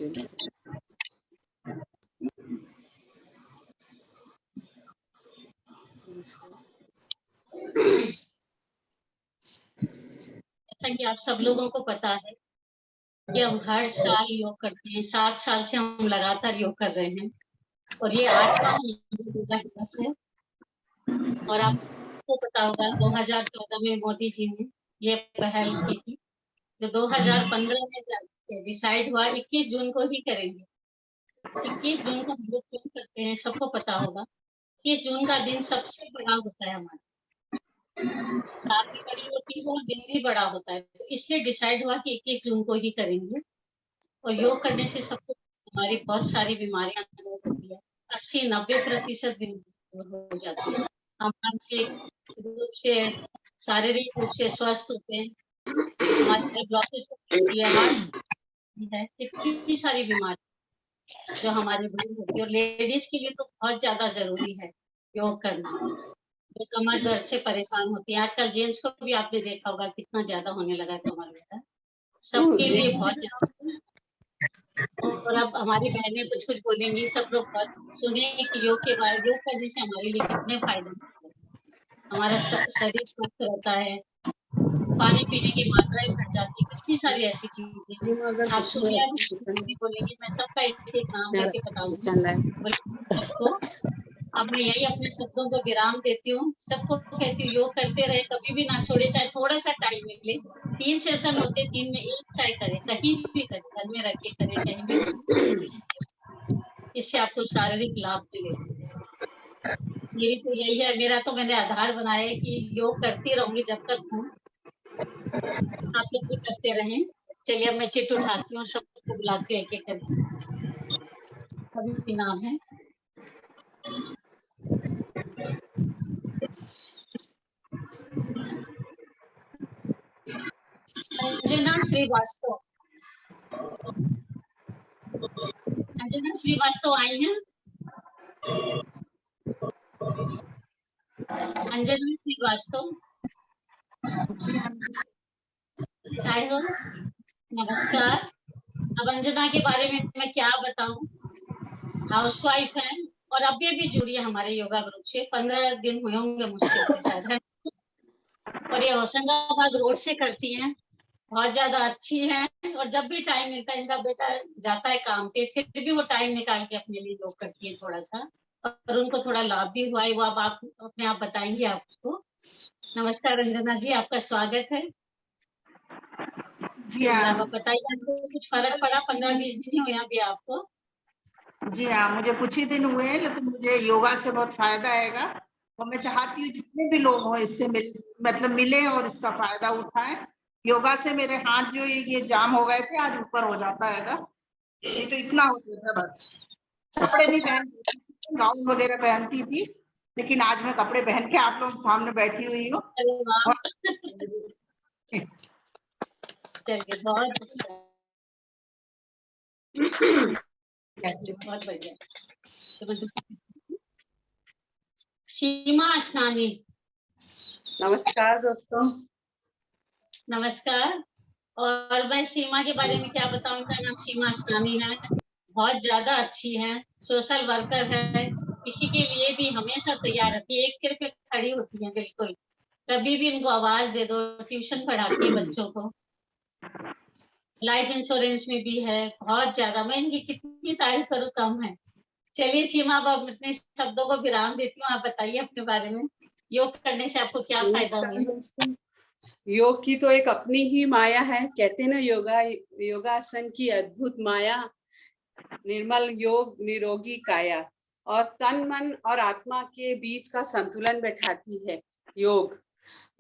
जैसा कि आप सब लोगों को पता है कि हम हर साल योग करते हैं। 7 साल से हम लगातार योग कर रहे हैं और ये 8वां योगा दिवस है। और आपको पता होगा 2014 में मोदी जी ने ये पहल की थी, जो 2015 में डिसाइड हुआ 21 जून को ही करेंगे। 21 जून को हम लोग क्यों करते हैं सबको पता होगा। 21 जून का दिन सबसे बड़ा होता है हमारा, रात भी बड़ी होती है और दिन भी बड़ा होता है, तो इसलिए डिसाइड हुआ कि 21 जून को ही करेंगे। और योग करने से सबको हमारी बहुत सारी बीमारियां दूर होती है। 80-90% बीमारी दूर हो जाती है। हम मानसिक रूप से, शारीरिक रूप से स्वस्थ होते हैं। हमारे ब्लॉकेज होती है, हार्ट है, इतनी सारी बीमारी जो हमारी दूर होती है। और लेडीज के लिए तो बहुत ज्यादा जरूरी है योग करना, जो कमर दर्द से परेशान होती है। आजकल जेंट्स को भी आपने देखा होगा कितना ज्यादा होने लगा है कमर दर्द, सबके लिए बहुत ज्यादा। और अब हमारी बहनें कुछ कुछ बोलेंगी, सब लोग बहुत सुने कि योग के बारे, योग करने से हमारे लिए कितने फायदे होते हैं। हमारा शरीर स्वस्थ रहता है, पानी पीने की मात्रा घट जाती है, कितनी सारी ऐसी चीजें आप सुनिए। भी बोलेंगी, मैं सबका एक एक नाम लेके बताऊंगी सबको। अब मैं यही अपने शब्दों को विराम देती हूँ, सबको कहती हूँ योग करते रहे, कभी भी ना छोड़े, चाहे थोड़ा सा टाइम मिले। 3 सेशन होते, 3 में 1 चाहे करें, कहीं भी करें, घर में रह के करें, कहीं भी करें। इससे आपको शारीरिक लाभ मिलेगा। मेरी तो यही है, मेरा तो मैंने आधार बनाया है कि योग करती रहूंगी जब तक हूँ। आप लोग भी करते रहें। चलिए अब मैं चिट उठाती हूँ, सबको बुलाती हूँ एक एक करके। अभी नाम है अंजना श्रीवास्तव। अंजना श्रीवास्तव आई हैं? अंजना श्रीवास्तव आए हो? नमस्कार। अब अंजना के बारे में मैं क्या बताऊं, हाउसवाइफ है और अभी भी जुड़ी है हमारे योगा ग्रुप से। 15 दिन हुए होंगे मुश्किल से शायद। और ये होशंगाबाद रोड से करती हैं, बहुत ज्यादा अच्छी है। और जब भी टाइम मिलता है, इनका बेटा जाता है काम पे, फिर भी वो टाइम निकाल के अपने लिए योग करती है थोड़ा सा, और उनको थोड़ा लाभ भी हुआ है। वो अब आप अपने आप बताएंगे आपको। नमस्कार अंजना जी, आपका स्वागत है जी। आप बताइए, आपको कुछ फर्क पड़ा? 15-20 दिन ही हुए अभी आपको? जी हाँ, मुझे कुछ ही दिन हुए, लेकिन मुझे योगा से बहुत फायदा आएगा। और मैं चाहती हूँ जितने भी लोग हो इससे मिले और इसका फायदा उठाएं। योगा से मेरे हाथ जो ये जाम हो गए थे, आज ऊपर हो जाता है। ये तो इतना होता था, बस कपड़े नहीं पहनती, गाउन वगैरह पहनती थी, लेकिन आज मैं कपड़े पहन के आप लोग सामने बैठी हुई हूँ। चलिए बहुत बहुत बढ़िया। सीमा असनानी। नमस्कार दोस्तों। नमस्कार। और मैं सीमा के बारे में क्या बताऊं, उनका नाम सीमा असनानी है। बहुत ज्यादा अच्छी है, सोशल वर्कर है, किसी के लिए भी हमेशा तैयार रहती है, एक सिर पे खड़ी होती है बिल्कुल। कभी भी इनको आवाज दे दो। ट्यूशन पढ़ाती है बच्चों को, लाइफ इंश्योरेंस में भी है। बहुत ज्यादा, मैं इनकी कितनी तारीफ करूं कम है। चलिए सीमा, अब अपने शब्दों को विराम देती हूँ, आप बताइए अपने बारे में। योग करने से आपको क्या फायदा हुआ? योग की तो एक अपनी ही माया है, कहते ना योगासन की अद्भुत माया। निर्मल योग निरोगी काया, और तन मन और आत्मा के बीच का संतुलन बैठाती है योग।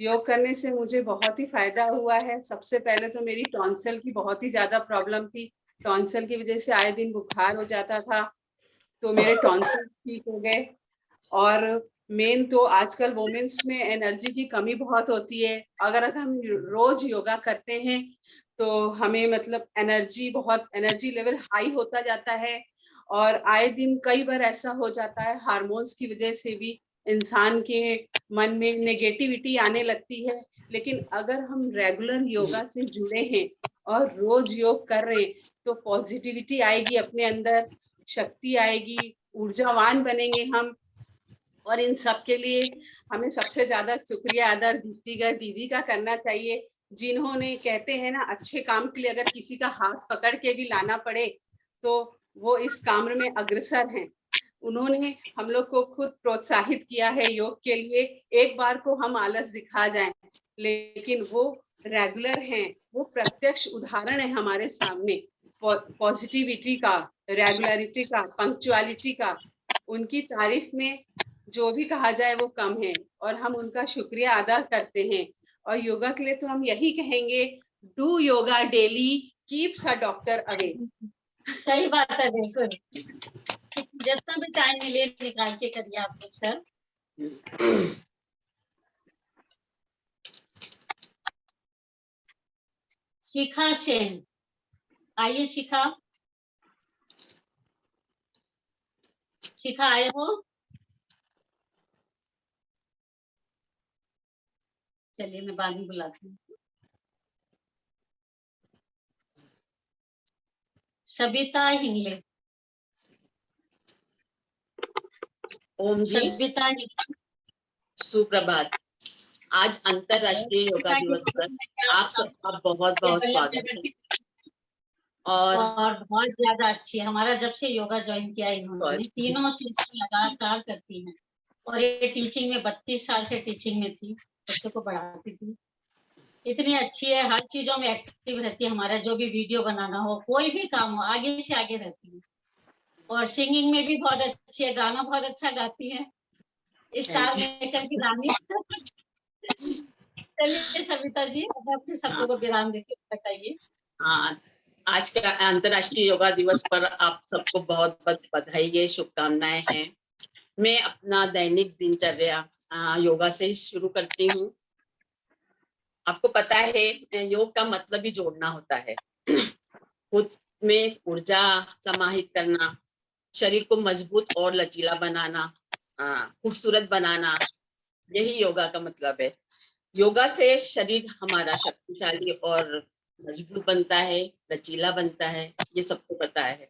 योग करने से मुझे बहुत ही फायदा हुआ है। सबसे पहले तो मेरी टॉन्सिल की बहुत ही ज्यादा प्रॉब्लम थी। टॉन्सिल की वजह से आए दिन बुखार हो जाता था, तो मेरे टॉन्सिल ठीक हो गए। और मेन तो आजकल वुमेन्स में एनर्जी की कमी बहुत होती है। अगर हम रोज योगा करते हैं तो हमें मतलब एनर्जी लेवल हाई होता जाता है। और आए दिन कई बार ऐसा हो जाता है, हार्मोन्स की वजह से भी इंसान के मन में नेगेटिविटी आने लगती है, लेकिन अगर हम रेगुलर योगा से जुड़े हैं और रोज योग कर रहे हैं तो पॉजिटिविटी आएगी, अपने अंदर शक्ति आएगी, ऊर्जावान बनेंगे हम। और इन सब के लिए हमें सबसे ज्यादा शुक्रिया अदा दीप्तिगर दीदी का करना चाहिए, जिन्होंने, कहते हैं ना, अच्छे काम के लिए अगर किसी का हाथ पकड़ के भी लाना पड़े तो वो इस काम में अग्रसर हैं। उन्होंने हम लोग को खुद प्रोत्साहित किया है योग के लिए। एक बार को हम आलस दिखा जाएं, लेकिन वो रेगुलर हैं, वो प्रत्यक्ष उदाहरण है हमारे सामने पॉजिटिविटी का, रेगुलरिटी का, पंक्चुअलिटी का। उनकी तारीफ में जो भी कहा जाए वो कम है और हम उनका शुक्रिया अदा करते हैं। और योगा के लिए तो हम यही कहेंगे, do yoga daily, keeps a doctor away. सही बात है, बिल्कुल। जितना भी टाइम मिले निकाल के करिए आप लोग सर। शिखा सेन, आइए शिखा। शिखा आए हो? चलिए मैं बाद में बुलाती हूँ। सविता हिंगले। ओम जी, सविता हिंगले। सुप्रभात। आज अंतरराष्ट्रीय योगा दिवस पर आप सबका बहुत बहुत स्वागत है। और बहुत ज्यादा अच्छी है। हमारा जब से योगा ज्वाइन किया इन्होंने, तीनों सेशन लगातार करती हैं और ये टीचिंग में 32 साल से टीचिंग में थी, बच्चों को पढ़ाती थी। इतनी अच्छी है, हर चीजों में एक्टिव रहती है। हमारा जो भी वीडियो बनाना हो, कोई भी काम हो, आगे से आगे रहती है। और सिंगिंग में भी बहुत अच्छी है, गाना बहुत अच्छा गाती है, स्टार मेकर की रानी। चलिए सविता जी, अब अपने शब्दों को विराम देके बताइए। हाँ, आज का अंतरराष्ट्रीय योगा दिवस पर आप सबको बहुत बहुत बधाई है, शुभकामनाएं हैं। मैं अपना दैनिक दिनचर्या योगा से ही शुरू करती हूँ। आपको पता है, योग का मतलब ही जोड़ना होता है, खुद में ऊर्जा समाहित करना, शरीर को मजबूत और लचीला बनाना, खूबसूरत बनाना, यही योगा का मतलब है। योगा से शरीर हमारा शक्तिशाली और मजबूत बनता है, लचीला बनता है, ये सबको पता है।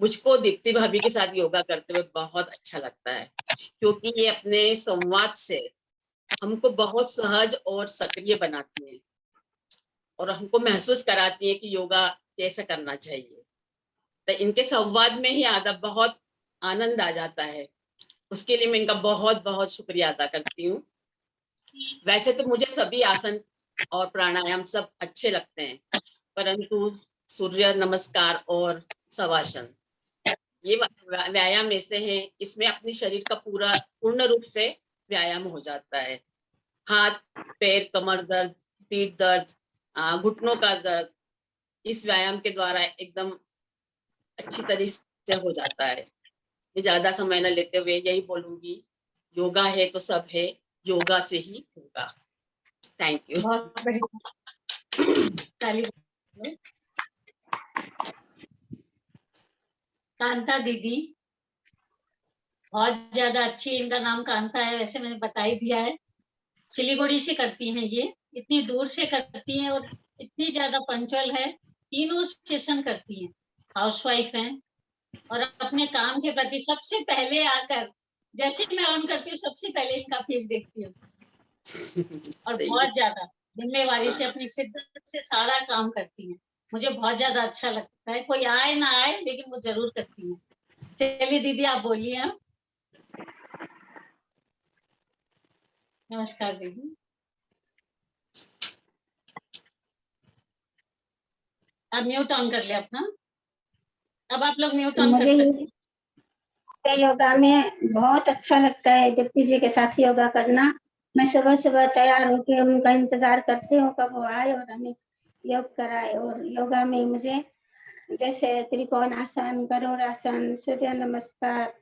मुझको दीप्ति भाभी के साथ योगा करते हुए बहुत अच्छा लगता है, क्योंकि ये अपने संवाद से हमको बहुत सहज और सक्रिय बनाती है और हमको महसूस कराती है कि योगा कैसे करना चाहिए। तो इनके संवाद में ही बहुत आनंद आ जाता है। उसके लिए मैं इनका बहुत बहुत शुक्रिया अदा करती हूँ। वैसे तो मुझे सभी आसन और प्राणायाम सब अच्छे लगते हैं, परंतु सूर्य नमस्कार और शवासन ये व्यायाम ऐसे हैं, इसमें अपने शरीर का पूर्ण रूप से व्यायाम हो जाता है। हाथ पैर, कमर दर्द, पीठ दर्द, घुटनों का दर्द इस व्यायाम के द्वारा एकदम अच्छी तरीके से हो जाता है। मैं ज्यादा समय न लेते हुए यही बोलूंगी, योगा है तो सब है, योगा से ही होगा। Thank you. बहुत बढ़िया। कांता दीदी, बहुत ज्यादा अच्छी, इनका नाम कांता है, वैसे मैंने बता ही दिया है। सिलीगुड़ी से करती हैं ये, इतनी दूर से करती हैं और इतनी ज्यादा पंचुअल है, तीनों सेशन करती हैं, हाउसवाइफ हैं और अपने काम के प्रति सबसे पहले आकर, जैसे मैं ऑन करती हूँ सबसे पहले इनका फेस देखती हूँ और बहुत ज्यादा जिम्मेवारी से, अपनी शिद्दत से सारा काम करती हैं। मुझे बहुत ज्यादा अच्छा लगता है, कोई आए ना आए लेकिन वो जरूर करती हैं। चलिए दीदी आप बोलिए। हम नमस्कार दीदी। आप म्यूट ऑन कर ले अपना, अब आप लोग म्यूट ऑन कर सकते हैं। योगा में बहुत अच्छा लगता है दीप्ति जी के साथ योगा करना। मैं सुबह सुबह तैयार होकर उनका इंतजार करती हूँ कब वो आए और हमें योग कराए। और योगा में मुझे जैसे त्रिकोण आसन, गरुड़ आसन, सूर्य नमस्कार,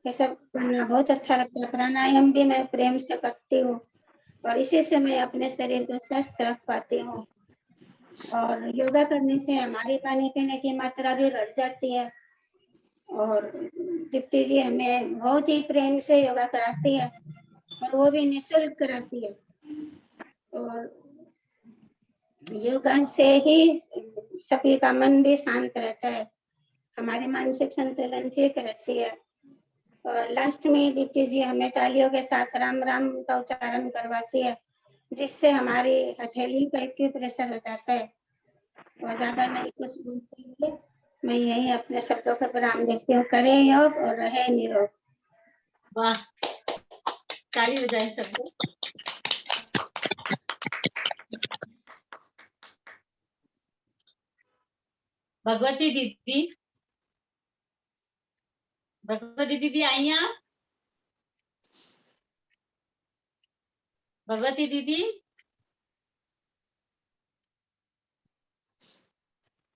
ये सब करना बहुत अच्छा लगता है। प्राणायाम भी मैं प्रेम से करती हूँ और इसी से मैं अपने शरीर को स्वस्थ रख पाती हूँ। और योगा करने से हमारी पानी पीने की मात्रा भी बढ़ जाती है। और दीप्ति जी हमें बहुत ही प्रेम से योगा कराती है और वो भी निःशुल्क कराती है। और योगा से ही सभी का मन भी शांत रहता है, हमारी मानसिक संतुलन ठीक रहती है। और लास्ट में दीप्ति जी हमें तालियों के साथ राम राम का उच्चारण करवाती है, जिससे हमारी हथेली का एक्यूप्रेशर हो जाता है। और ज्यादा नहीं कुछ बोलते हुए मैं यही अपने शब्दों का विराम देती हूँ। करें योग और रहे निरोग। वाह, ताली बजाएं सबको। भगवती दीदी, भगवती दीदी आई हैं आप? भगवती दीदी,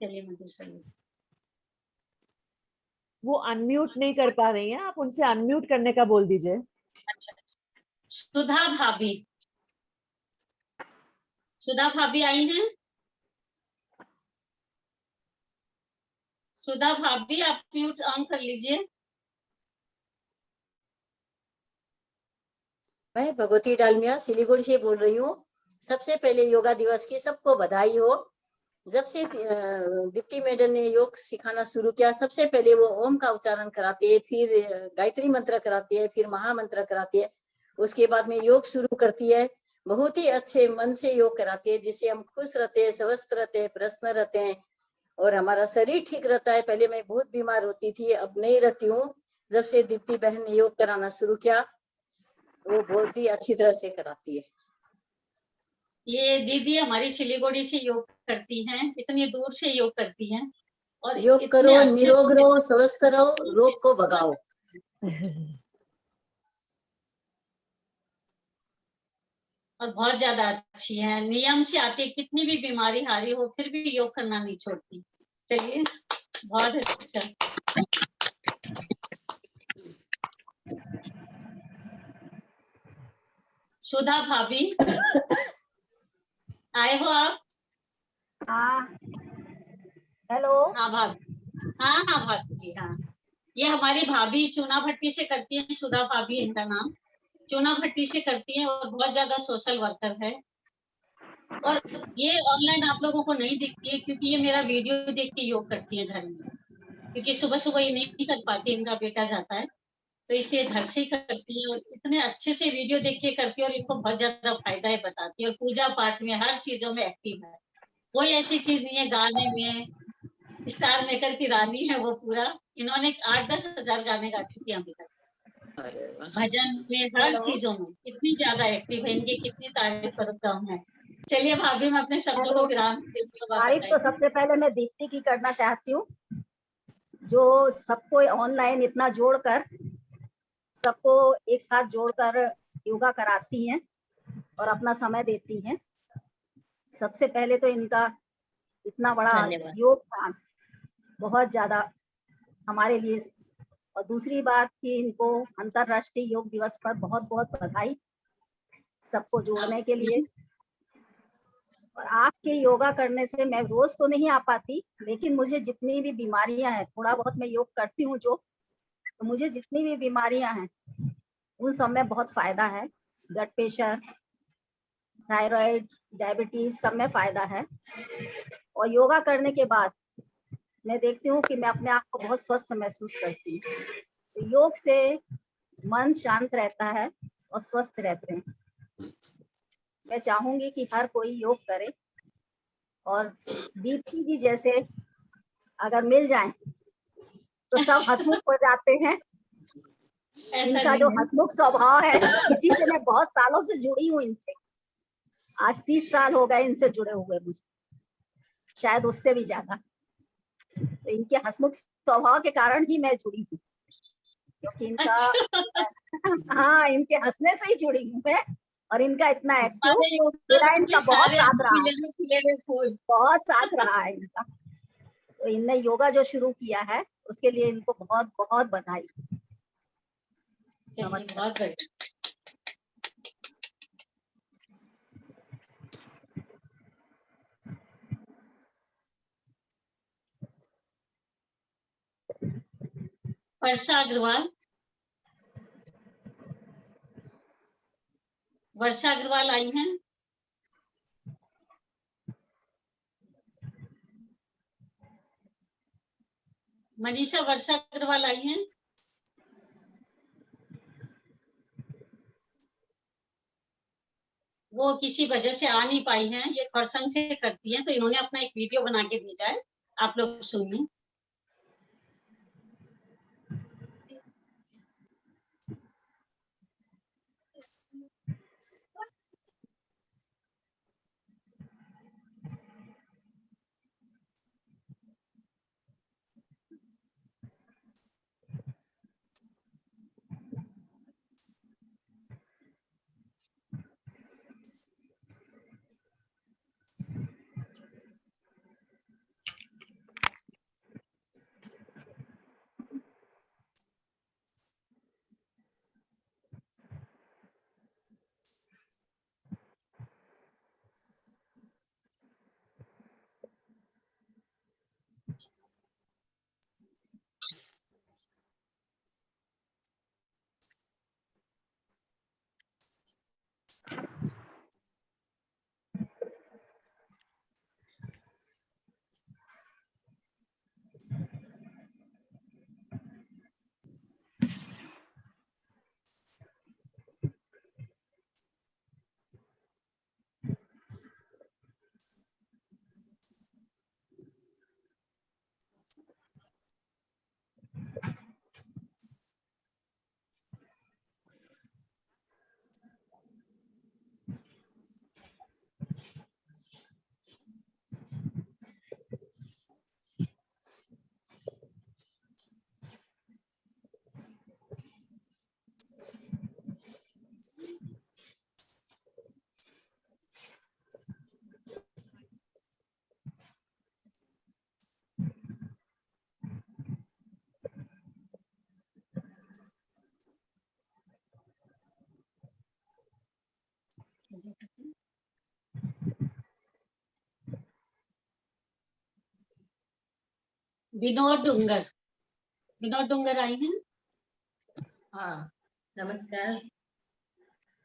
चलिए मैं दूसरा वो अनम्यूट नहीं कर पा रही हैं, आप उनसे अनम्यूट करने का बोल दीजिए। अच्छा, सुधा भाभी, सुधा भाभी आई हैं? सुधा भाभी आप म्यूट ऑन कर लीजिए। मैं भगवती डालमिया सिलीगुड़ी से बोल रही हूँ। सबसे पहले योगा दिवस की सबको बधाई हो। जब से दीप्ति मैडम ने योग सिखाना शुरू किया, सबसे पहले वो ओम का उच्चारण कराती है, फिर गायत्री मंत्र कराती है, फिर महामंत्र कराती है, उसके बाद में योग शुरू करती है। बहुत ही अच्छे मन से योग कराती है, जिससे हम खुश रहते हैं, स्वस्थ रहते हैं, प्रसन्न रहते हैं और हमारा शरीर ठीक रहता है। पहले मैं बहुत बीमार होती थी, अब नहीं रहती हूँ। जब से दीप्ति बहन ने योग कराना शुरू किया, वो बहुत ही अच्छी तरह से कराती है। ये दीदी हमारी सिलीगुड़ी से योग करती हैं, इतनी दूर से योग करती हैं और योग इतने करो, अच्छे निरोग रहो, स्वस्थ रहो, रोग को भगाओ। और बहुत ज्यादा अच्छी है, नियम से आती है, कितनी भी बीमारी हारी हो फिर भी योग करना नहीं छोड़ती। चलिए, बहुत अच्छा। सुधा भाभी आए हो आप? हाँ, हेलो। हाँ भाभी, हाँ भाभी, हाँ। ये हमारी भाभी चूना भट्टी से करती है, सुधा भाभी इनका नाम, चूना भट्टी से करती है और बहुत ज्यादा सोशल वर्कर है। और ये ऑनलाइन आप लोगों को नहीं दिखती है क्योंकि ये मेरा वीडियो देख के योग करती है घर में, क्योंकि सुबह सुबह ये नहीं कर पाती, इनका बेटा जाता है तो इसलिए घर से ही करती है। और इतने अच्छे से वीडियो देख के करती है और इनको बहुत ज्यादा फायदा है बताती है। और पूजा पाठ में हर चीजों में एक्टिव है, कोई ऐसी चीज नहीं है। गाने में स्टार मेकर की रानी है वो पूरा। इन्होंने 8-10 हजार गाने गा चुकी है अभी तक, भजन में, हर चीजों में इतनी ज्यादा एक्टिव है। इनकी कितनी तारीफ करो कम है। चलिए भाभी, मैं अपने शब्दों को विराम देती हूँ। तारीफ तो सबसे पहले मैं दीप्ति की करना चाहती हूँ, जो सबको ऑनलाइन इतना जोड़कर, सबको एक साथ जोड़कर योगा कराती हैं और अपना समय देती हैं। सबसे पहले तो इनका इतना बड़ा योगदान बहुत ज्यादा हमारे लिए। और दूसरी बात कि इनको अंतर्राष्ट्रीय योग दिवस पर बहुत बहुत बधाई, सबको जोड़ने के लिए। और आपके योगा करने से मैं रोज तो नहीं आ पाती, लेकिन मुझे जितनी भी बीमारियां हैं, थोड़ा बहुत मैं योग करती हूँ जो, तो मुझे जितनी भी बीमारियां हैं उन सब में बहुत फायदा है। ब्लड प्रेशर, थायराइड, डायबिटीज, सब में फायदा है। और योगा करने के बाद मैं देखती हूँ कि मैं अपने आप को बहुत स्वस्थ महसूस करती हूँ। तो योग से मन शांत रहता है और स्वस्थ रहते हैं। मैं चाहूंगी कि हर कोई योग करे और दीप्ति जी जैसे अगर मिल जाए तो सब हंसमुख हो जाते हैं। इनका जो हंसमुख स्वभाव है, इसी से मैं बहुत सालों से जुड़ी हूँ इनसे। आज 30 साल हो गए इनसे जुड़े हुए मुझे, शायद उससे भी ज्यादा। तो इनके हंसमुख स्वभाव के कारण ही मैं जुड़ी हूँ, क्योंकि इनका हाँ, इनके हंसने से ही जुड़ी हूँ मैं। और इनका इतना एक्टिव, मेरा इनका बहुत साथ रहा है, बहुत साथ रहा है इनका। तो इनने योगा जो शुरू किया है उसके लिए इनको बहुत बहुत बधाई। वर्षा अग्रवाल, वर्षा अग्रवाल आई हैं? मनीषा वर्षा अग्रवाल आई हैं। वो किसी वजह से आ नहीं पाई हैं, ये खरसंग से करती हैं, तो इन्होंने अपना एक वीडियो बना के भेजा है, आप लोग सुनिए। विनोद डूंगर आई हैं। हाँ, नमस्कार।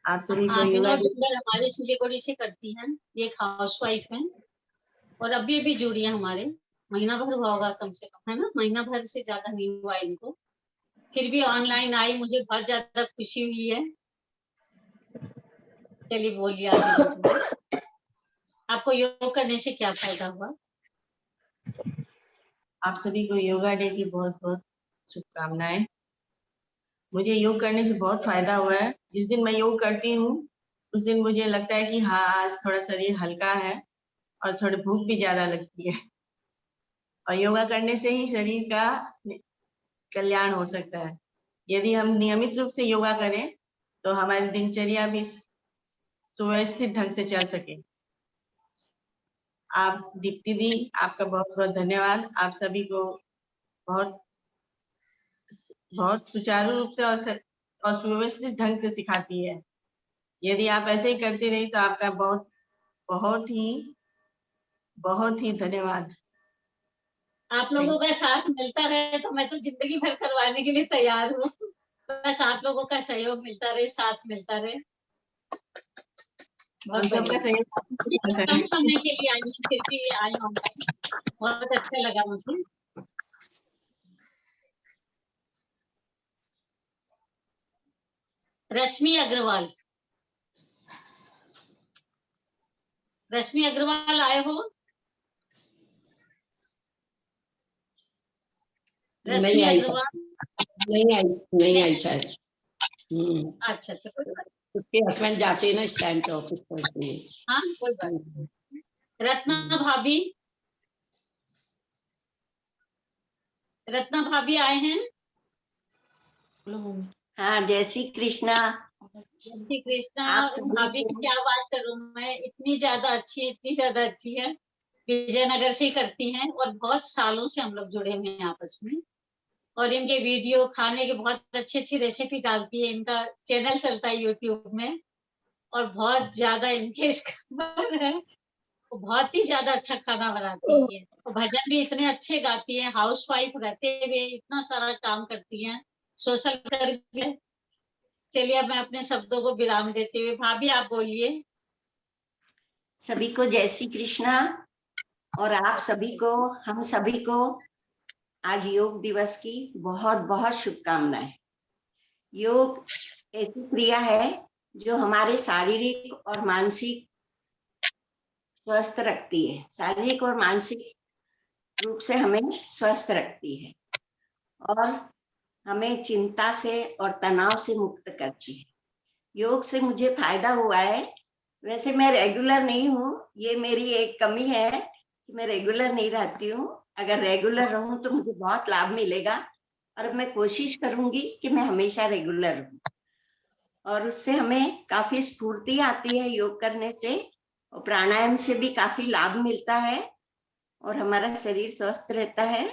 आप सभी को विनोद डूंगर हमारे सिलीगुड़ी से करती हैं, ये एक हाउसवाइफ हैं और अभी अभी जुड़ी है हमारे, महीना भर हुआ होगा कम से कम, है ना, महीना भर से ज्यादा नहीं हुआ इनको, फिर भी ऑनलाइन आई, मुझे बहुत ज्यादा खुशी हुई है। चलिए बोलिए आगे। आपको योग करने से क्या फायदा हुआ? आप सभी को योगा डे की बहुत बहुत शुभकामनाएं। मुझे योग करने से बहुत फायदा हुआ है। जिस दिन मैं योग करती हूँ उस दिन मुझे लगता है कि हाँ, आज थोड़ा शरीर हल्का है और थोड़ी भूख भी ज्यादा लगती है, और योगा करने से ही शरीर का कल्याण हो सकता है। यदि हम नियमित रूप से योगा करें तो हमारी दिनचर्या भी सुव्यवस्थित ढंग से चल सके। आप दीप्ति दी, आपका बहुत बहुत धन्यवाद। आप सभी को बहुत बहुत सुचारू रूप से और सुव्यवस्थित ढंग से सिखाती है। यदि आप ऐसे ही करते रहे तो आपका बहुत बहुत ही धन्यवाद। आप लोगों का साथ मिलता रहे तो मैं तो जिंदगी भर करवाने के लिए तैयार हूँ। बस आप लोगों का सहयोग मिलता रहे, साथ मिलता रहे। बहुत कम समय के लिए आई, फिर भी आई ऑनलाइन, बहुत अच्छा लगा मुझे। रश्मि अग्रवाल आए हो? नहीं आई सर। अच्छा, कोई बात। उसके हस्बैंड जाते हैं ना इस टाइम पे ऑफिस पहुंचते हैं। हाँ, कोई बात नहीं। रत्ना भाभी आए हैं। हाँ, जय श्री कृष्णा। जय श्री कृष्णा। भाभी की क्या बात करूं मैं, इतनी ज्यादा अच्छी है। विजयनगर से ही करती हैं और बहुत सालों से हम लोग जुड़े हुए हैं आपस में, और इनके वीडियो खाने के बहुत अच्छी रेसिपी डालती है। इनका चैनल चलता है यूट्यूब में और बहुत ज्यादा इनके है, वो बहुत ही ज्यादा अच्छा खाना बनाती है। तो भजन भी इतने अच्छे गाती है, हाउस वाइफ रहते हुए इतना सारा काम करती हैं, सोशल वर्कर। चलिए अब मैं अपने शब्दों को विराम देते हुए, भाभी आप बोलिए। सभी को जय श्री कृष्णा। और आप सभी को, हम सभी को आज योग दिवस की बहुत बहुत शुभकामनाएं। योग ऐसी क्रिया है जो हमारे शारीरिक और मानसिक स्वस्थ रखती है, शारीरिक और मानसिक रूप से हमें स्वस्थ रखती है और हमें चिंता से और तनाव से मुक्त करती है। योग से मुझे फायदा हुआ है। वैसे मैं रेगुलर नहीं हूँ, ये मेरी एक कमी है कि मैं रेगुलर नहीं रहती हूँ। अगर रेगुलर रहूं तो मुझे बहुत लाभ मिलेगा और मैं कोशिश करूंगी कि मैं हमेशा रेगुलर रहूं। और उससे हमें काफी स्फूर्ति आती है योग करने से, और प्राणायाम से भी काफी लाभ मिलता है और हमारा शरीर स्वस्थ रहता है।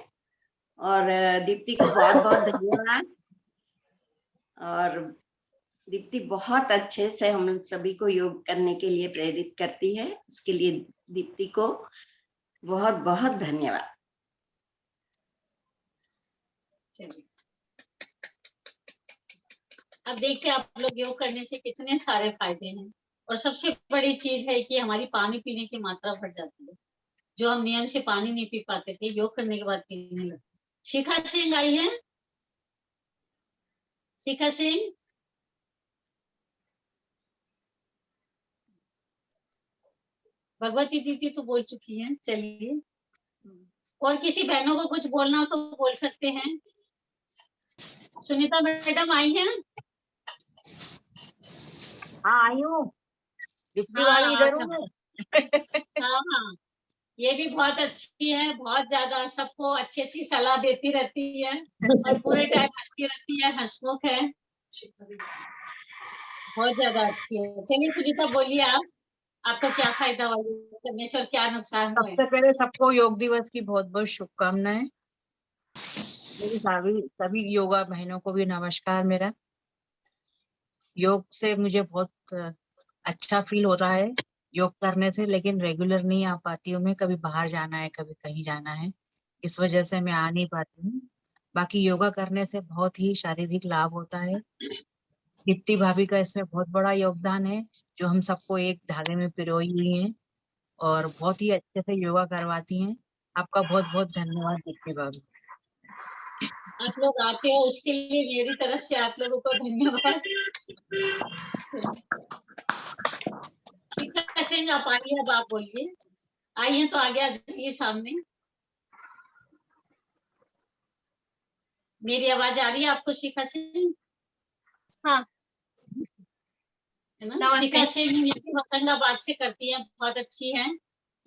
और दीप्ति को बहुत बहुत धन्यवाद। और दीप्ति बहुत अच्छे से हम सभी को योग करने के लिए प्रेरित करती है, उसके लिए दीप्ति को बहुत बहुत धन्यवाद। अब देखिए आप लोग योग करने से कितने सारे फायदे हैं, और सबसे बड़ी चीज है कि हमारी पानी पीने की मात्रा बढ़ जाती है। जो हम नियम से पानी नहीं पी पाते थे, योग करने के बाद पीने लगते। शिखा सिंह आई है? शिखा सिंह, भगवती दीदी तो बोल चुकी हैं। चलिए, और किसी बहनों को कुछ बोलना हो तो बोल सकते हैं। सुनीता मैडम आई हैं? हाँ आई हूँ, दीप्ति भाभी इधर हूँ मैं। हाँ, ये भी बहुत अच्छी है, बहुत ज्यादा सबको अच्छी अच्छी सलाह देती रहती है और पूरे टाइम हंसती रहती है, हंसमुख है, बहुत ज्यादा अच्छी है। चलिए सुनीता बोलिए, आप आपको क्या फायदा हुआ योग करने से और क्या नुकसान हुए? सबसे पहले सबको योग दिवस की बहुत बहुत शुभकामनाएं। मेरी सभी योगा बहनों को भी नमस्कार। मेरा योग से मुझे बहुत अच्छा फील हो रहा है योग करने से, लेकिन रेगुलर नहीं आ पाती हूँ मैं। कभी बाहर जाना है, कभी कहीं जाना है, इस वजह से मैं आ नहीं पाती हूँ। बाकी योगा करने से बहुत ही शारीरिक लाभ होता है। दीप्ति भाभी का इसमें बहुत बड़ा योगदान है, जो हम सबको एक धागे में पिरोई हुई हैं और बहुत ही अच्छे से योगा करवाती हैं। आपका बहुत बहुत धन्यवाद दीप्ति भाभी। आप लोग आते हो उसके लिए मेरी तरफ से आप लोगों को धन्यवाद। सिंह आप आइए, अब आप बोलिए। आइए तो आगे आ जाइए सामने। मेरी आवाज आ रही है आपको शिखा सिंह? हाँ, है ना? शिखा सिंह होशंगाबाद से करती है, बहुत अच्छी है।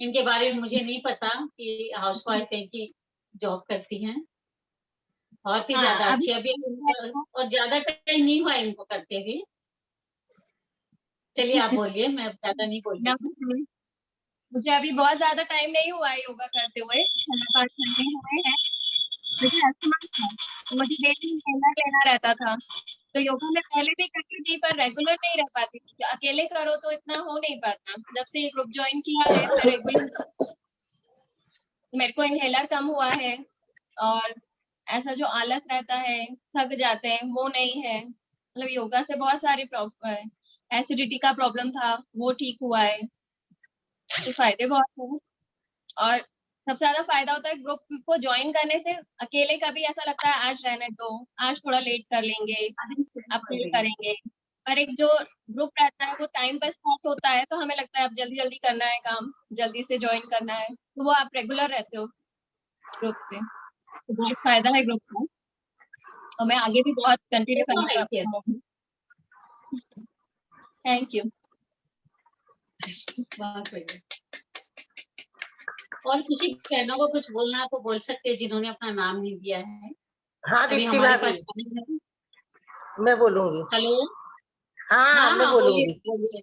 इनके बारे में मुझे नहीं पता कि हाउसवाइफ है कि जॉब करती हैं। बहुत ही ज्यादा अच्छी। अभी और ज्यादा टाइम नहीं हुआ इनको करते हुए। चलिए आप बोलिए, मैं ज्यादा नहीं बोल रही। मुझे अभी बहुत ज्यादा टाइम नहीं हुआ है योगा करते हुए, 5 महीने हुए हैं। मुझे अस्थमा था, मुझे डेली इंहेलर लेना रहता था। तो योगा में पहले भी करती थी पर रेगुलर नहीं रह पाती थी। अकेले करो तो इतना हो नहीं पाता। जब से ये ग्रुप ज्वाइन किया है मैं रेगुलर, मेरे को इंहेलर कम हुआ है और ऐसा जो आलस रहता है, थक जाते हैं, वो नहीं है। मतलब योगा से बहुत सारी एसिडिटी का प्रॉब्लम था, वो ठीक हुआ है। तो फायदे बहुत हैं। और सबसे ज्यादा फायदा होता है ग्रुप को ज्वाइन करने से। अकेले कभी ऐसा लगता है आज रहने दो, आज थोड़ा लेट कर लेंगे, अब फिर करेंगे। पर एक जो ग्रुप रहता है वो टाइम पर स्टार्ट होता है, तो हमें लगता है अब जल्दी जल्दी करना है काम, जल्दी से ज्वाइन करना है, तो वो आप रेगुलर रहते हो ग्रुप से, तो बहुत फायदा है ग्रुप का। और मैं आगे भी बहुत कंटिन्यू करने का। Thank you. और किसी बहनों को कुछ बोलना है तो बोल सकते हैं, जिन्होंने अपना नाम नहीं दिया है। हाँ दीप्ति भाभी, मैं बोलूंगी। हेलो, हाँ मैं बोलूंगी। बोलिए।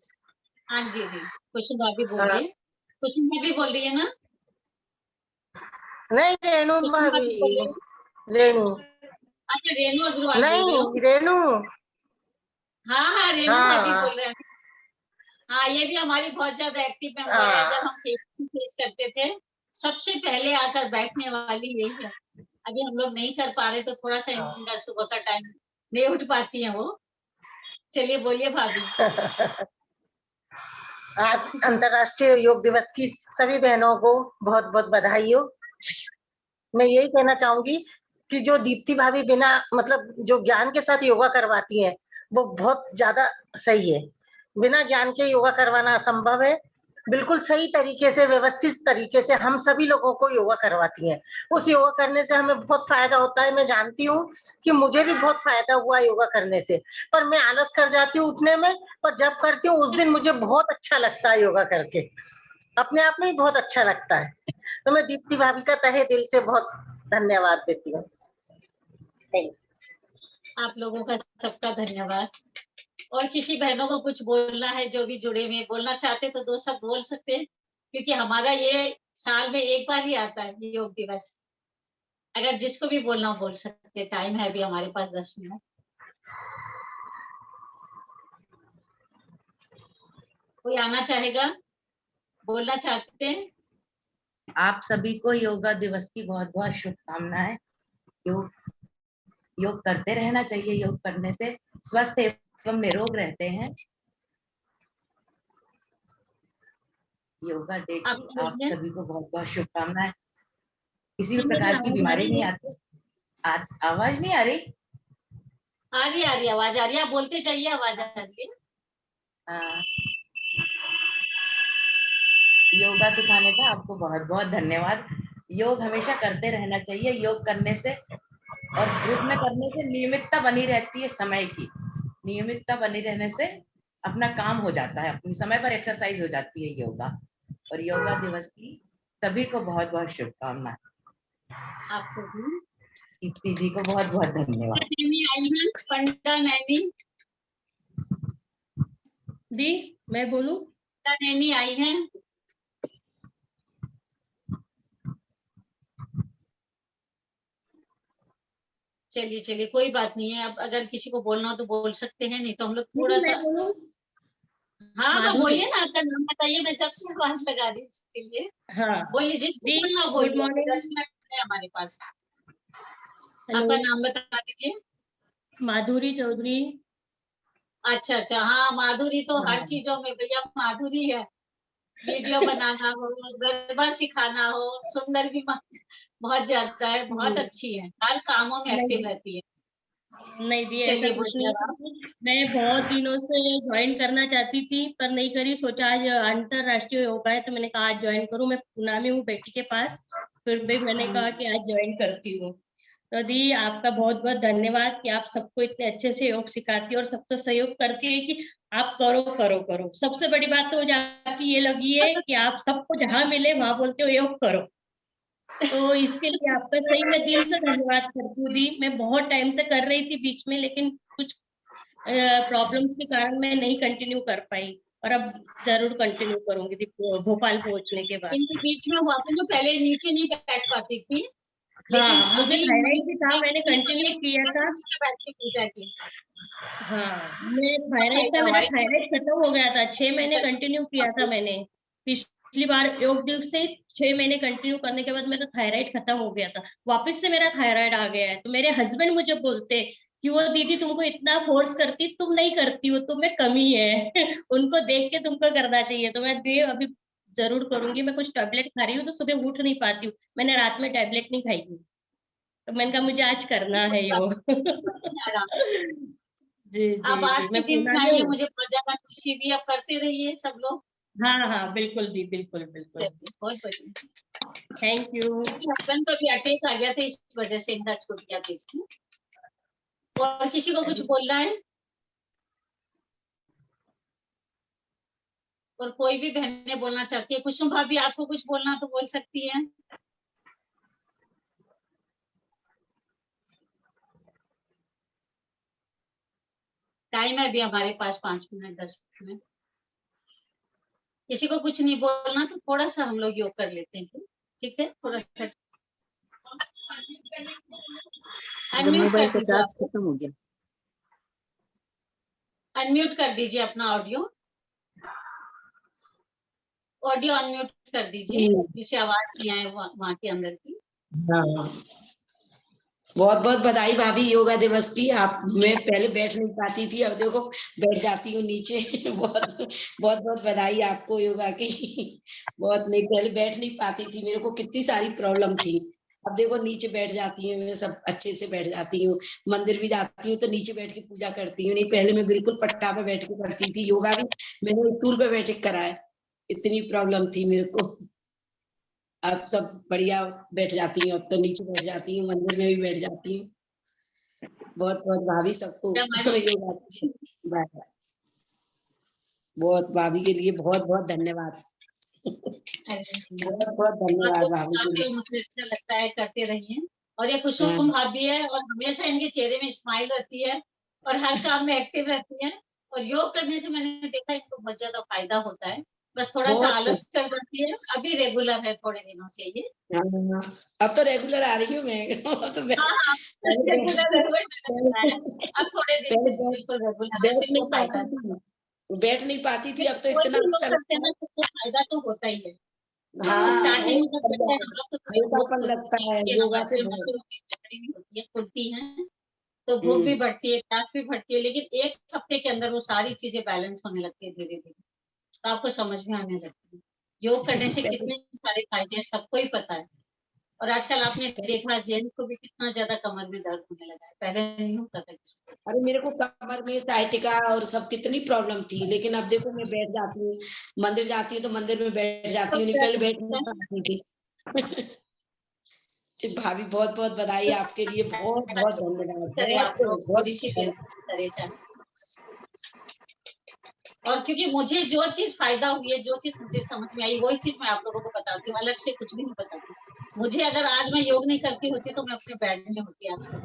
हाँ जी जी, कुसुम भाभी बोलिए। कुसुम भाभी बोल रही है ना? नहीं, रेणु भाभी। रेणु। अच्छा, रेणु अग्रवाल नहीं, रेणु। हाँ, रेणु भाभी बोल रहे हैं। हाँ, ये भी हमारी बहुत ज्यादा एक्टिव मेंबर है। जब हम फेस टू फेस करते थे, सबसे पहले आकर बैठने वाली यही है। अभी हम लोग नहीं कर पा रहे तो थोड़ा सा इनका सुबह का टाइम नहीं उठ पाती हैं वो। चलिए बोलिए भाभी। आज अंतर्राष्ट्रीय योग दिवस की सभी बहनों को बहुत बहुत बधाई हो। मैं यही कहना चाहूंगी कि जो दीप्ति भाभी बिना मतलब जो ज्ञान के साथ योगा करवाती हैं वो बहुत ज्यादा सही है। बिना ज्ञान के योगा करवाना असंभव है। बिल्कुल सही तरीके से व्यवस्थित तरीके से हम सभी लोगों को योगा करवाती हैं। उस योगा करने से हमें बहुत फायदा होता है। मैं जानती हूँ कि मुझे भी बहुत फायदा हुआ योगा करने से, पर मैं आलस कर जाती हूँ उठने में, पर जब करती हूँ उस दिन मुझे बहुत अच्छा लगता है योगा करके, अपने आप में ही बहुत अच्छा लगता है। तो मैं दीप्ति भाभी का तहे दिल से बहुत धन्यवाद देती हूँ। आप लोगों का सबका धन्यवाद। और किसी बहनों को कुछ बोलना है जो भी जुड़े हुए बोलना चाहते तो 2 शब्द बोल सकते हैं, क्योंकि हमारा ये साल में एक बार ही आता है योग दिवस। अगर जिसको भी बोलना हो बोल सकते, टाइम है अभी हमारे पास 10 मिनट। कोई आना चाहेगा, बोलना चाहते हैं? आप सभी को योगा दिवस की बहुत बहुत शुभकामनाएं। योग करते रहना चाहिए। योग करने से स्वस्थ एवं निरोग रहते हैं। योगा डे की आप सभी को बहुत बहुत शुभकामनाएं। किसी भी प्रकार की बीमारी नहीं आती। आवाज नहीं आ रही? आ रही आवाज आ रही है। आप बोलते जाइए, आवाज आ रही है। योगा सिखाने का आपको बहुत बहुत धन्यवाद। योग हमेशा करते रहना चाहिए। योग करने से और ग्रुप में करने से नियमितता बनी रहती है। समय की नियमितता बनी रहने से अपना काम हो जाता है, अपनी समय पर एक्सरसाइज हो जाती है योगा। और योगा दिवस की सभी को बहुत बहुत शुभकामनाएं। आपको भी दीप्ति जी को बहुत बहुत धन्यवाद। आई है पंडा नैनी दी, मैं बोलूं? पंडा नैनी आई है। चलिए कोई बात नहीं है। अब अगर किसी को बोलना हो तो बोल सकते हैं, नहीं तो हम लोग थोड़ा सा। हाँ बोलिए ना, आपका नाम बताइए। मैं जब से आवाज लगा रही इसके लिए। हाँ बोलिए, जिसको बोलना बोलिए। 10 मिनट है हमारे पास। आपका नाम बता दीजिए। माधुरी चौधरी। अच्छा, हाँ माधुरी तो हर चीजों में भैया माधुरी है। वीडियो बनाना हो, गरबा सिखाना हो, सुंदर भी बहुत ज्यादा है, बहुत अच्छी है, हर कामों में एक्टिव रहती है। नहीं दी, ऐसा कुछ नहीं। मैं बहुत दिनों से ज्वाइन करना चाहती थी पर नहीं करी। सोचा आज अंतरराष्ट्रीय योगा है तो मैंने कहा आज ज्वाइन करूं। मैं पूना में हूँ बेटी के पास, फिर भी मैंने कहा कि आज ज्वाइन करती हूँ। तो दी आपका बहुत बहुत धन्यवाद कि आप सबको इतने अच्छे से योग सिखाती है और सबको सहयोग करती है कि आप करो करो करो। सबसे बड़ी बात तो जाती ये लगी है कि आप सबको जहाँ मिले वहां बोलते हो योग करो। तो इसके लिए आपका सही मैं दिल से धन्यवाद करती हूँ दी। मैं बहुत टाइम से कर रही थी बीच में, लेकिन कुछ प्रॉब्लम्स के कारण मैं नहीं कंटिन्यू कर पाई, और अब जरूर कंटिन्यू करूंगी दी भोपाल पहुंचने के बाद। इनके बीच में हुआ था जो पहले नीचे नहीं बैठ पाती थी। हाँ, मुझे थायराइड भी था, मैंने कंटिन्यू किया था। हाँ, मैं थायराइड था, मेरा थायराइड खत्म हो गया था। 6 महीने कंटिन्यू किया था मैंने। पिछली बार योग दिवस से 6 महीने कंटिन्यू करने के बाद मेरा थायराइड खत्म हो गया था। वापस से मेरा थायराइड आ गया है। तो मेरे हस्बैंड मुझे बोलते कि वो दीदी तुमको इतना फोर्स करती, तुम नहीं करती हो, तुम में कमी है। उनको देख के तुमको करना चाहिए। तो मैं अभी जरूर करूंगी। मैं कुछ टैबलेट खा रही हूँ तो सुबह उठ नहीं पाती हूँ। मैंने रात में टैबलेट नहीं खाई थी, तो मैंने कहा मुझे आज करना है योग। जी जी। अब आज के दिन आई है, मुझे बहुत ज्यादा खुशी भी। अब करते रहिए सब लोग। हाँ बिल्कुल दी, बिल्कुल बिल्कुल। बहुत बढ़िया, थैंक यू। हस्बैंड को भी अटैक आ गया था, इस वजह से इनका छूट गया था। और किसी को कुछ बोलना है? और कोई भी बहनें बोलना चाहती है? कुसुम भाभी आपको कुछ बोलना तो बोल सकती हैं। टाइम है अभी हमारे पास 5 मिनट 10 मिनट। किसी को कुछ नहीं बोलना तो थोड़ा सा हम लोग योग कर लेते हैं, ठीक है? थोड़ा सा मोबाइल का चार्ज खत्म हो गया। अनम्यूट कर दीजिए अपना ऑडियो अनम्यूट कर दीजिए, जिससे आवाज नहीं आए वहां के अंदर की। हाँ, बहुत बहुत बधाई भाभी योगा दिवस की। आप मैं पहले बैठ नहीं पाती थी, अब देखो बैठ जाती हूँ नीचे। बहुत बहुत बधाई आपको योगा की। बहुत नहीं, पहले बैठ नहीं पाती थी, मेरे को कितनी सारी प्रॉब्लम थी, अब देखो नीचे बैठ जाती हूँ, मैं सब अच्छे से बैठ जाती हूँ, मंदिर भी जाती हूँ तो नीचे बैठ के पूजा करती हूँ। नहीं पहले मैं बिल्कुल पट्टा पे बैठ के करती थी, योगा भी मैंने स्टूल पे बैठ के करा है, इतनी प्रॉब्लम थी मेरे को। अब सब बढ़िया बैठ जाती हूँ, अब तो नीचे बैठ जाती हूँ, मंदिर में भी बैठ जाती हूँ। बहुत बहुत भाभी सबको योगा बाय। बहुत भाभी के लिए बहुत बहुत धन्यवाद। बहुत बहुत धन्यवाद भाभी के लिए। मुझे अच्छा लगता है, करते रहिए। और ये कुसुम भाभी है और हमेशा इनके चेहरे में स्माइल रहती है और हर काम में एक्टिव रहती है। और योग करने से मैंने देखा इनको बहुत ज्यादा फायदा होता है। बस थोड़ा सा आलस कर जाती है, अभी रेगुलर है थोड़े दिनों से ये। अब तो रेगुलर आ रही हूँ मैं। तो हाँ, रेगुलर अब थोड़े दिन से बिल्कुल रेगुलर बैठ नहीं पाती थी, अब तो इतना अच्छा लगता है। तो फायदा तो होता ही है। हाँ, स्टार्टिंग में करते हैं हम लोग तो हल्कापन लगता है योगा से होती है, खुलती हैं, तो भूख भी बढ़ती है, प्यास भी बढ़ती है, लेकिन 1 हफ्ते के अंदर वो सारी चीजें बैलेंस होने लगती है धीरे-धीरे। तो आपको समझ में आने लगती है। योग करने से कितने सारे फायदे हैं सबको ही पता है। और आजकल आपने देखा जेंट्स को भी कितना ज्यादा कमर में दर्द होने लगा है, पहले नहीं होता था किसी को। अरे मेरे को कमर में साइटिका और सब कितनी प्रॉब्लम थी, लेकिन अब देखो मैं बैठ जाती हूँ, मंदिर जाती हूँ तो मंदिर में बैठ जाती हूँ, नहीं पहले बैठ नहीं पाती थी। भाभी बहुत बहुत बधाई आपके लिए, बहुत बहुत धन्यवाद, बहुत और क्योंकि मुझे जो चीज फायदा हुई है, जो चीज मुझे समझ में आई, वही चीज मैं आप लोगों को बताती हूँ, अलग से कुछ भी नहीं बताती। मुझे अगर आज मैं योग नहीं करती होती तो मैं अपने बेड में होती आज से।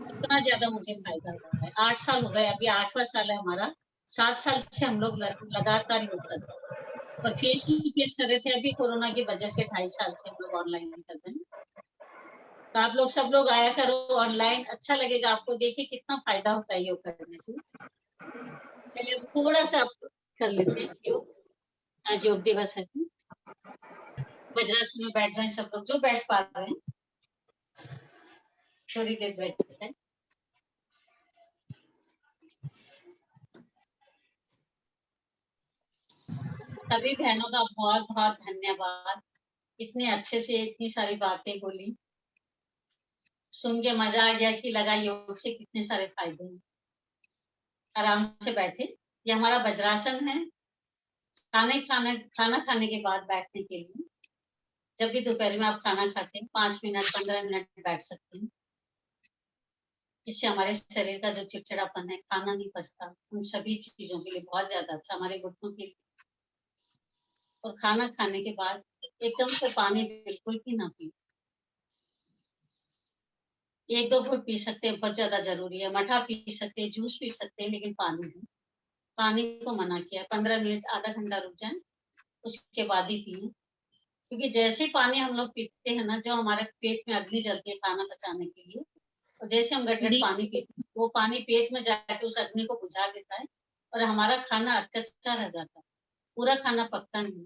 इतना ज्यादा मुझे फायदा हुआ है। 8 साल हो गए, अभी 8वां साल है हमारा। 7 साल से हम लोग लगातार योग कर रहे हैं और फेस टू फेस कर रहे थे, अभी कोरोना की वजह से 2.5 साल से हम लोग ऑनलाइन कर रहे हैं। तो आप लोग सब लोग आया करो ऑनलाइन, अच्छा लगेगा आपको, देखिए कितना फायदा होता है योग करने से। चलिए थोड़ा सा कर लेते हैं योग, आज योग दिवस है। वज्रासन में बैठ जाए सब लोग, जो बैठ पा रहे हैं थोड़ी देर बैठ जाए। सभी बहनों का बहुत बहुत धन्यवाद, इतने अच्छे से इतनी सारी बातें बोली, सुन के मजा आ गया कि लगा योग से कितने सारे फायदे हैं। आराम से बैठे, ये हमारा वज्रासन है। खाना खाने के बाद बैठने के लिए, जब भी दोपहर में आप खाना खाते हैं 5 मिनट 15 मिनट बैठ सकते हैं। इससे हमारे शरीर का जो चिड़चिड़ापन है, खाना नहीं पचता, उन सभी चीजों के लिए बहुत ज्यादा अच्छा, हमारे घुटनों के लिए। और खाना खाने के बाद एकदम से पानी बिल्कुल भी ना पिए, 1-2 घूंट पी सकते हैं, बहुत ज्यादा जरूरी है। मठा पी सकते हैं, जूस पी सकते हैं, लेकिन पानी नहीं। पानी को मना किया, 15 मिनट आधा घंटा रुक जाए, उसके बाद ही पिए। क्योंकि जैसे पानी हम लोग पीते हैं ना, जो हमारे पेट में अग्नि जलती है खाना पचाने के लिए, और जैसे हम गट पानी पीते हैं, वो पानी पेट में जाके उस अग्नि को बुझा देता है और हमारा खाना अधकच्चा रह जाता है, पूरा खाना पकता नहीं,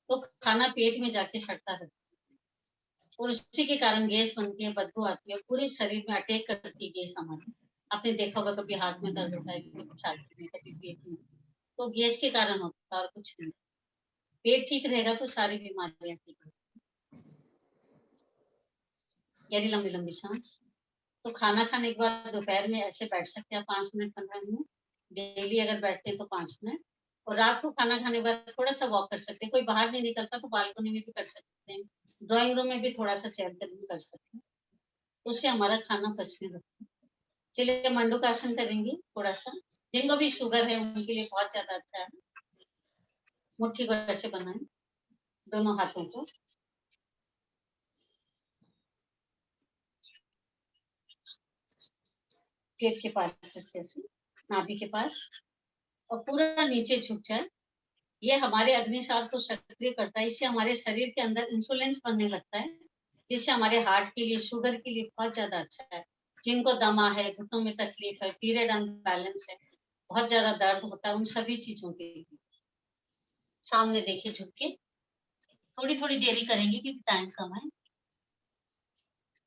तो खाना पेट में जाके सड़ता रहता है और उसी के कारण गैस बनती है, बदबू आती है, पूरे शरीर में अटैक करती है गैस हमारी। आपने देखा होगा कभी हाथ में दर्द होता है, कभी छाती में, कभी पेट में, तो गैस के कारण होता है और कुछ नहीं। पेट ठीक रहेगा तो सारी बीमारियां ठीक होगी। गहरी लंबी लंबी सांस। तो खाना खाने के बाद दोपहर में ऐसे बैठ सकते हैं 5 मिनट 15 मिनट, डेली अगर बैठते हैं तो 5 मिनट। और रात को खाना खाने के बाद थोड़ा सा वॉक कर सकते हैं, कोई बाहर नहीं निकलता तो बालकनी में भी कर सकते हैं, ड्राइंग रूम में भी थोड़ा सा चहलकदमी कर सकते हैं, उससे हमारा खाना पचने लगता है। चलिए मंडूकासन करेंगे थोड़ा सा, जिनको भी शुगर है उनके लिए बहुत ज्यादा अच्छा है। मुट्ठी को ऐसे बनाएं, दोनों हाथों को, पेट के पास रखे ऐसे, नाभि के पास, और पूरा नीचे झुक जाए। ये हमारे अग्निसार को सक्रिय करता है, इससे हमारे शरीर के अंदर इंसुलिन बनने लगता है, जिससे हमारे हार्ट के लिए, शुगर के लिए बहुत ज्यादा अच्छा है। जिनको दमा है, घुटनों में तकलीफ है, पीरियड अनबैलेंस है, बहुत ज्यादा दर्द होता है, उन सभी चीजों के लिए। सामने देखिए झुक के, थोड़ी थोड़ी देरी करेंगे क्योंकि टाइम कम है।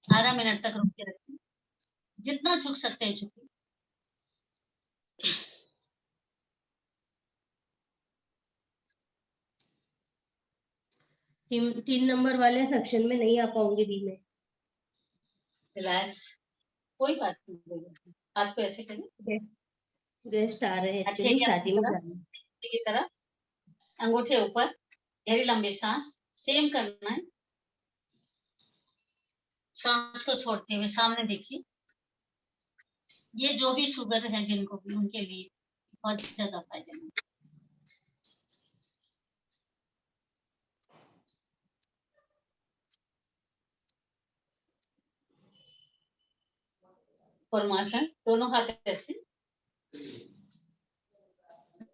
आधा मिनट तक रुक के रखें, जितना झुक सकते हैं झुके। तीन नंबर वाले सेक्शन में नहीं आ पाऊंगी दी मैं। रिलैक्स, कोई बात नहीं, हाथ को ऐसे करें, गेस्ट आ रहे हैं अच्छे एक्चुअली शादी में जाना है। की तरफ, अंगूठे ऊपर, गहरी लंबी सांस, सेम करना है, सांस को छोड़ते हुए सामने देखिए। ये जो भी शुगर है जिनको भी, उनके लिए बहुत ज्यादा फायदेमंद। फॉर्मेशन, दोनों हाथ ऐसे,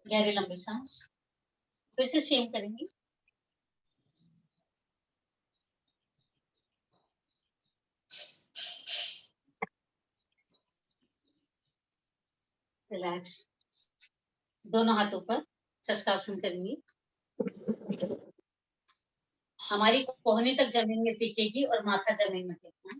गहरी लंबी सांस, फिर से सेम करेंगे। रिलैक्स, दोनों हाथ ऊपर, शस्त्रासन करेंगे। हमारी कोहनी तक जमीन में टिकेगी और माथा जमीन में टिकना।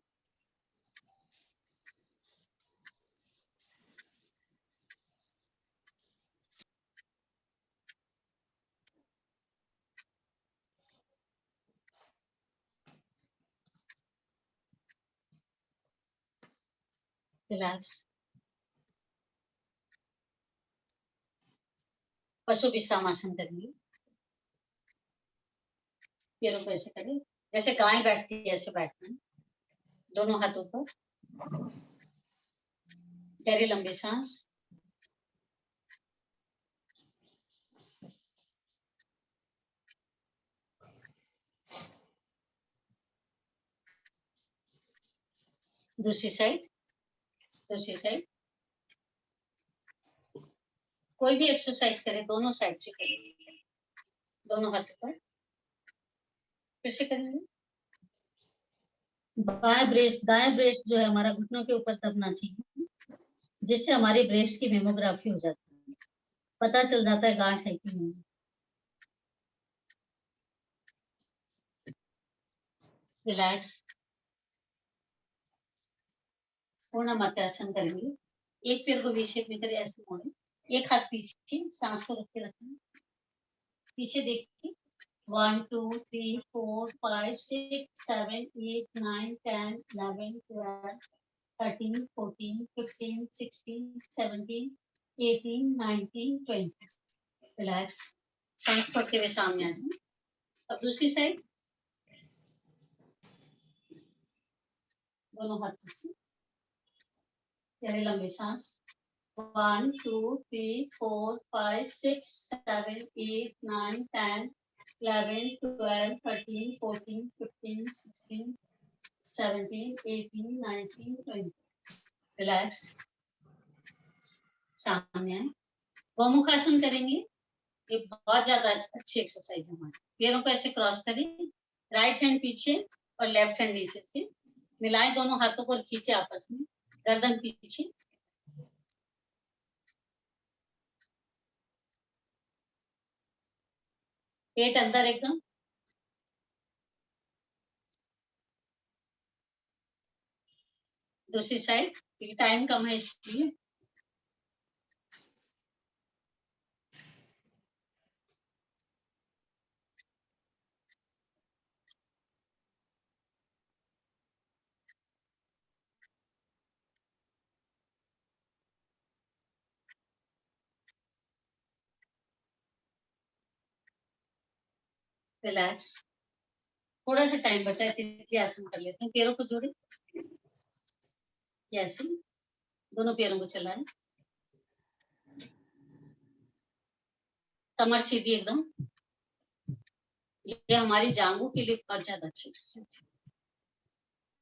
रिलैक्स, पशु विश्राम आसन करेंगे। पैरों को ऐसे करें, जैसे गाय बैठती है ऐसे बैठना है, दोनों हाथों पर, गहरी लंबी सांस, दूसरी साइड, दूसरी साइड। कोई भी एक्सरसाइज करें, दोनों साइड से करें, दोनों हाथों पर, फिर से करेंगे। दाएं ब्रेस्ट जो है हमारा घुटनों के ऊपर दबना चाहिए, जिससे हमारी ब्रेस्ट की मेमोग्राफी हो जाती है, पता चल जाता है गांठ है कि नहीं। रिलैक्स, पूर्ण मत्स्यासन करेंगे। एक पैर को वी शेप में करें, ऐसे मोड़े, एक हाथ पीछे, सांस को रख के रखना, पीछे देखिए। 1 2 3 4 5 6 7 8 9 10 11 12 13 14 15 16 17 18 19 20। रिलैक्स, सांस छोड़ते हुए सामने आ जाए। अब दूसरी साइड, दोनों हाथ पीछे, गहरी लंबी सांस। 1 2 3 4 5 6 7 8 9 10 11 12 13 14 15 16 17 18 19 20। रिलैक्स, सामने आए, गोमुखासन करेंगे। ये बहुत ज्यादा अच्छी एक्सरसाइज है हमारी। पैरों को ऐसे क्रॉस करें, राइट हैंड पीछे और लेफ्ट हैंड नीचे से मिलाएं, दोनों हाथों को खींचे आपस में, गर्दन पीछे, पेट अंदर एकदम। दूसरी साइड, टाइम कम है इसलिए। रिलैक्स, थोड़ा सा टाइम बचा है, तितली आसन कर लेते हैं। पैरों को जोड़े, ऐसे दोनों पैरों को चलाएं, कमर सीधी एकदम। ये हमारी जांघों के लिए बहुत ज्यादा अच्छी एक्सरसाइज है।